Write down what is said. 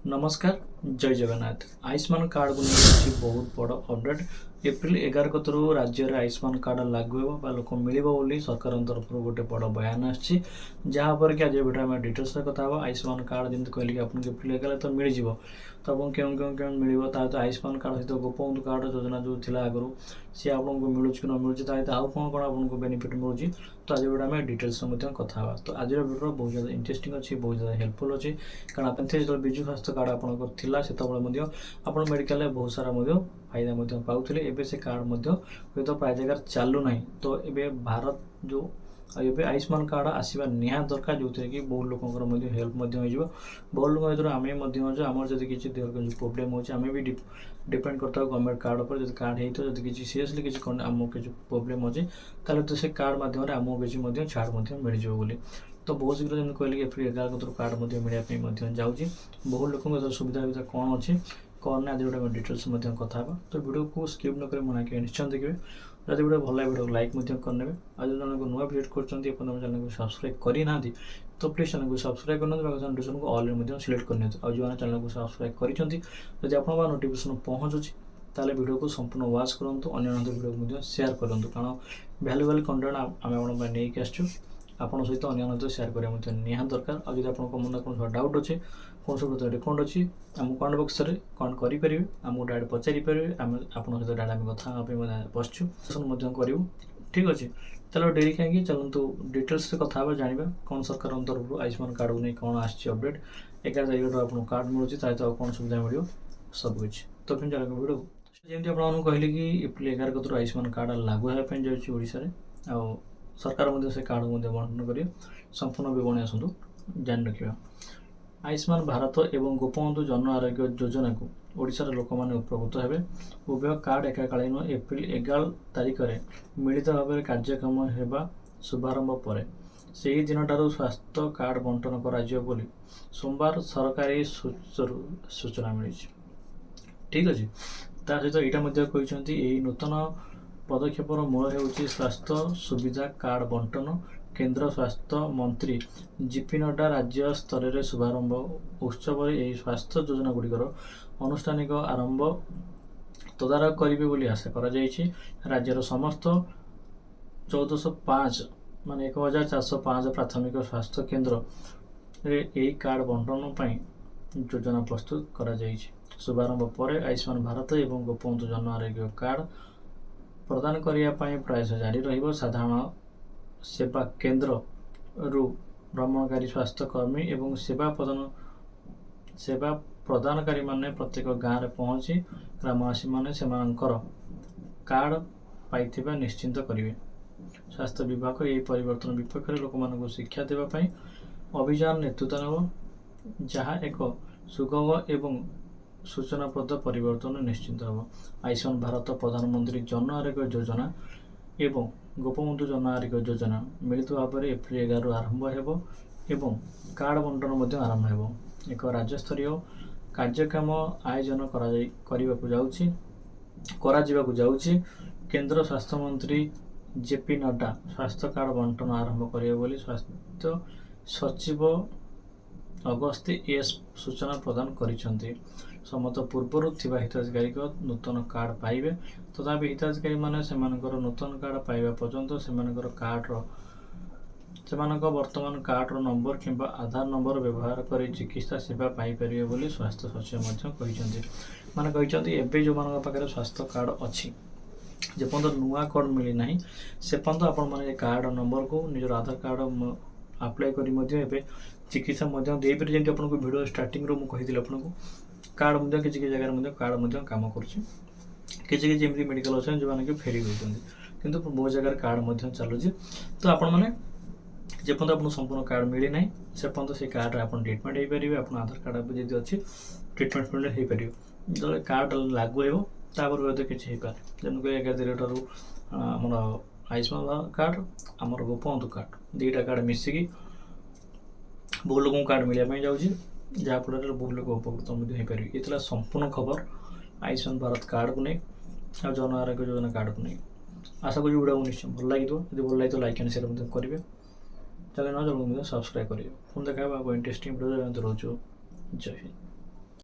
नमस्कार जय जगन्नाथ आयुष्मान कार्ड को नहीं बहुत बड़ अपडेट एप्रिल 11 कतरू राज्य में आयुष्मान कार्ड लागू हो लोक मिल सरकार तरफ गोटे बड़ बयान आपर कि आज वीडियो आम डिटेल्स कथा आयुष्मान कार्ड जमी कहली आपको एप्रिल 11 तो मिल जाव तो आपको क्यों मिल तो आयुष्मान कार्ड सहित गोपबंधु कार्ड योजना जो थी आगु सी आपको मिलूँ कि न मिलूँ आउ कौन कौन आपको बेनिफिट मिलूँ तो आज वीडियो आम डिटेल्स कथा तो आज वीडियो बहुत ज़्यादा इंटरेस्टिंग अच्छी बहुत ज़्यादा हेल्पफुल अच्छी कारण आप जो विजु स्वास्थ्य कार्ड आपंकर से आप मेडिकल बहुत सारा फायदा पाते एवं से कार्ड हूँ तो प्राय जगह चलू ना तो ये भारत जो ये आयुष्मान कार्ड आसवा निहात दरकार जो थी कि बहुत लोकर हेल्प बहुत लोग भर आम आम जब किसी देह प्रोब्लेम होमें भी डिपेंड करता है गवर्नमेंट कार्ड पर जब कार्ड हो तो किसी सीरियसली किसी आम किसी प्रोब्लेम अच्छे तो से कार्ड मध्यम आमको किसी छाड़ मिल जाए तो बहुत शीघ्र जमी कहली एप्रिल 11 कतरू कार्ड मिलने जाऊँगी बहुत लोगों सुविधा कौन अच्छी कौन आज गोटे डिटेल्स कथा तो वीडियो को स्किप न मना कि निश्चय देखिए जब वीडियो भल वीडियो लाइक करने आज जन को नुआ भिजिट कर चैनल को सब्सक्राइब करना तो प्लीज चैनल को सब्सक्राइब करना नोटिफिकेशन को ऑल में सिलेक्ट करनी और जो चैनल को सब्सक्राइब कर आप नोटिफिकेशन पहुँचुची ताले वीडियो को संपूर्ण वाच करूँ अन्य वीडियो शेयर करूँ कारण भैल्युएबल कंटेंट आम नहीं आसचु आपन सहित अन्य शेयर करने निहात दरकार आज आप मन कौन डाउट अच्छे कौन सब डिफरेंट अच्छी आम कमेंट बॉक्स में कमेंट करेंगे आमको डायरेक्ट पचारि पारे आम आप सहित डायरेक्ट कथा बसचु करूँ ठीक अच्छे चलो डेरी कहीं चलते डिटेल्स से कथा जाना कौन सरकार तरफ आयुष्मान कार्ड को नहीं कौन अपडेट 11 तारिख आपको कार्ड मिलूँ तो कौन सुविधा मिले सबकि तो फिर चलो वीडियो जमी आपको कहली कि एप्रिल 11 कतरू आयुष्मान कार्ड लागू होगापी जाए आ सरकार से कार्ड बंटन कर संपूर्ण विवरणी आसतु जान रखा आयुष्मान भारत एवं गोपबंधु जन आरोग्य योजना को ओडिशार लोक मैंने उपकृत हेबे उभय कार्ड एकाकालीन एप्रिल 11 तारिख में मिलित भाव में कार्यक्रम होगा शुभारंभ पर से ही दिन ठार स्वास्थ्य कार्ड बंटन कर सोमवार सरकारी सूचना मिली ठीक अच्छे ता सहित यहाँ कहते नूतन पदक्षेपर मूल हो स्वास्थ्य सुविधा कार्ड बंटन केंद्र स्वास्थ्य मंत्री जेपी नड्डा राज्य स्तर में शुभारंभ उत्सव स्वास्थ्य योजना गुड़िकर अनुष्ठानिक आरंभ तदारख करेंगे आशा राज्यर समस्त 1405 मान 1405 प्राथमिक स्वास्थ्य केन्द्र रे कार्ड बंटन योजना प्रस्तुत करा शुभारंभ पर आयुष्मान भारत एवं गोपबंधु जन आरोग्य कार्ड प्रदान करने प्रयास जारी रहिबो साधारण सेवा केन्द्र रु भ्रमणकारी स्वास्थ्यकर्मी एवं सेवा प्रदानकारी माने प्रत्येक गाँव में पहुँची ग्रामवासी माने सेमानकर कार्ड पाइथिबा निश्चिंत करेंगे स्वास्थ्य विभाग यह परिवर्तन विपक्ष में लोक मानक शिक्षा देवाई अभियान नेतृत्व नेब जहाँ एक सुगम एवं सूचनाप्रद परिवर्तन निश्चित हम आयुष्मान भारत प्रधानमंत्री जन आरोग्य योजना एवं गोपबंधु जन आरोग्य योजना मिलित भाव में एप्रिल 11 आरंभ एवं कार्ड बंटन आरंभ हो एक राज्यस्तरीय कार्यक्रम आयोजन जाऊँगी केंद्र स्वास्थ्य मंत्री जेपी नड्डा स्वास्थ्य कार्ड बंटन आरंभ करेंगे स्वास्थ्य सचिव अगस्ती एस सूचना प्रदान करिसेंति समस्त पूर्वर थिबा हिताधिकारी को नूतन कार्ड पाइबे तथापि हिताधिकारी माने सेमानकर नूतन कार्ड पाइबा पर्यंत सेमानकर कार्ड वर्तमान कार्ड नंबर किंबा आधार नंबर व्यवहार कर चिकित्सा सेवा पाई परिबे बोली स्वास्थ्य सचिव कहिसेंति माने कहिसेंति एबे जो मानक पाखरे स्वास्थ्य कार्ड अछि जेपर्यंत नुआ कार्ड मिली ना से पर्यंत आपण माने कार्ड नंबर को निजर आधार कार्ड अप्लाई करी चिकित्सा दे पारे जमी आपको भिडियो स्टार्टिंग रो मुझे आपको कार्ड किसी जगह कार्ड काम कर मेडिकल अच्छे जो मैंने फेरी होती किंतु बहुत जगह कार्ड चलुँ तो आपण मैंने जेपर्यंत आपको संपूर्ण कार्ड मिली ना से पर्यंत से कार्ड आप ट्रिटमेंट हो पारे आप आधार कार्ड जी अच्छी ट्रिटमेंट हो पार जो कार्ड लागू होपर हूँ किसी जमीक 11 तारिख ठार आम आयुष्मान कार्ड आमर गोपबंधु कार्ड दुईटा कार्ड मिसिकी बहुत लोगों कार्ड मिलने जाऊँगी जहाँफल बहुत लोग उपकृत हो पारे ये संपूर्ण खबर आयुष्मान भारत कार्ड को नहीं आ जन आरोग्य योजना कार्ड को नहीं आशा करी वीडियो निश्चय भल लगे जो भल लगे तो लाइक एंड शेयर करेंगे चैनल न जरूर सब्सक्राइब करेंगे पुणी देखा इंटरेस्टिंग वीडियो रोज जय हिंद।